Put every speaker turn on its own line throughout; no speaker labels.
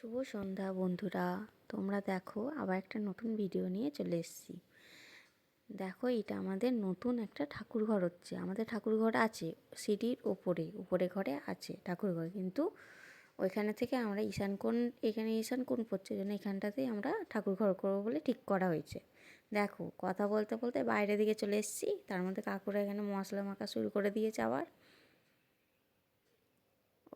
শুভ সন্ধ্যা বন্ধুরা, তোমরা দেখো আবার একটা নতুন ভিডিও নিয়ে চলে এসেছি। দেখো এটা আমাদের নতুন একটা ঠাকুরঘর হচ্ছে। আমাদের ঠাকুরঘর আছে সিঁড়ির উপরে ঘরে আছে ঠাকুরঘর, কিন্তু ওইখানে থেকে আমরা এখানে ঈশান কোণ পড়ছে জন্য এখানটাতেই আমরা ঠাকুরঘর করবো বলে ঠিক করা হয়েছে। দেখো কথা বলতে বলতে বাইরের দিকে চলে এসেছি, তার মধ্যে কাকুরা এখানে মশলা মাখা শুরু করে দিয়েছে। আবার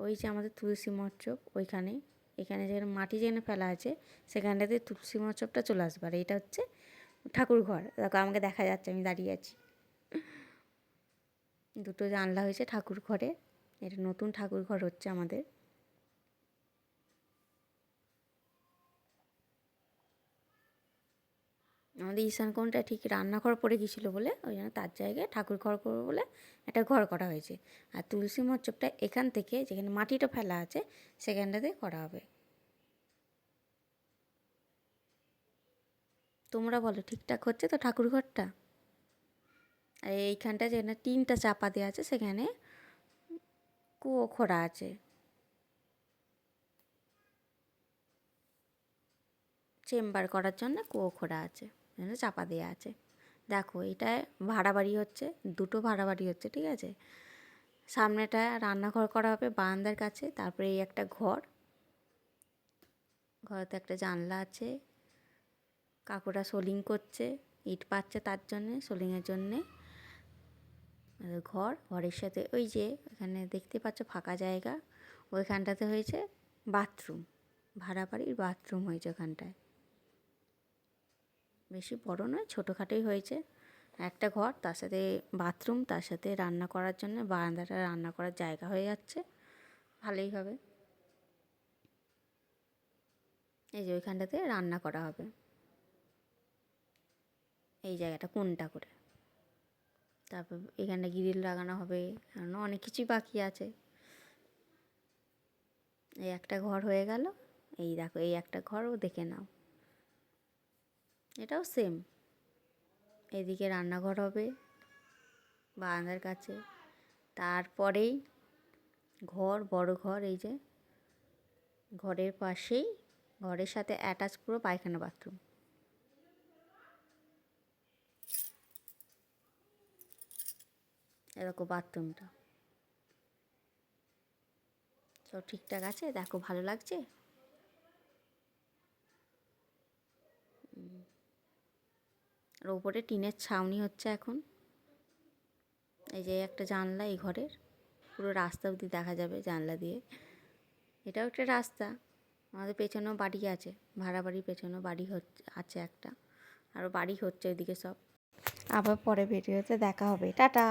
ওই যে আমাদের তুলসী মচ্ছব ওইখানে, এখানে যেখানে মাটি যেখানে ফেলা আছে সেখানটাতে তুলসী মচ্ছবটা চলে আসবে। আর এটা হচ্ছে ঠাকুর ঘর। দেখো আমাকে দেখা যাচ্ছে, আমি দাঁড়িয়ে আছি। দুটো জানলা হয়েছে ঠাকুর ঘরে। এটা নতুন ঠাকুর ঘর হচ্ছে আমাদের। আমাদের ঈশান কোণটা ঠিক রান্নাঘর পড়ে গিয়েছিলো বলে ওই জন্য তার জায়গায় ঠাকুর ঘর করবো বলে একটা ঘর করা হয়েছে। আর তুলসী মচ্ছবটা এখান থেকে যেখানে মাটিটা ফেলা আছে সেখানটাতে করা হবে। তোমরা বলো ঠিকঠাক হচ্ছে তো ঠাকুর ঘরটা? আর এইখানটা যেখানে টিনটা চাপা দেওয়া আছে সেখানে কুয়ো খোঁড়া আছে। চেম্বার করার জন্য কুয়ো খোঁড়া আছে, এখানে চাপা দেওয়া আছে। দেখো এটায় ভাড়া বাড়ি হচ্ছে, দুটো ভাড়া বাড়ি হচ্ছে, ঠিক আছে। সামনেটা রান্নাঘর করা হবে বারান্দার কাছে, তারপরে এই একটা ঘর, ঘরেতে একটা জানলা আছে। কাকুরা সোলিং করছে, ইট পাচ্ছে তার জন্যে, সোলিংয়ের জন্যে। ঘরের সাথে ওই যে এখানে দেখতে পাচ্ছ ফাঁকা জায়গা, ওইখানটাতে হয়েছে বাথরুম। ভাড়া বাড়ির বাথরুম হয়েছে ওখানটায়। বেশি বড় নয়, ছোটোখাটোই হয়েছে। একটা ঘর, তার সাথে বাথরুম, তার সাথে রান্না করার জন্য বারান্দাটা রান্না করার জায়গা হয়ে যাচ্ছে, ভালোই হবে। এই যে ওইখানটাতে রান্না করা হবে, এই জায়গাটা কোনটা করে। তারপর এখানটা গ্রিল লাগানো হবে, কারণ অনেক কিছুই বাকি আছে। এই একটা ঘর হয়ে গেল। এই দেখো এই একটা ঘরও দেখে নাও, এটাও সেম। এদিকে রান্নাঘর হবে বারান্দার কাছে, তারপরেই ঘর, বড় ঘর। এই যে ঘরের পাশেই, ঘরের সাথে অ্যাটাচ পুরো পায়খানা বাথরুম। এরকম বাথরুমটা সব ঠিকঠাক আছে, দেখো ভালো লাগছে। আর ওপরে টিনের ছাউনি হচ্ছে এখন। এই যে একটা জানলা এই ঘরের, পুরো রাস্তা অবধি দেখা যাবে জানলা দিয়ে। এটাও একটা রাস্তা। আমাদের পেছনেও বাড়ি আছে, ভাড়া বাড়ির পেছনেও বাড়ি আছে একটা, আরও বাড়ি হচ্ছে ওইদিকে সব। আবার পরে ভিডিওতে দেখা হবে, টাটা।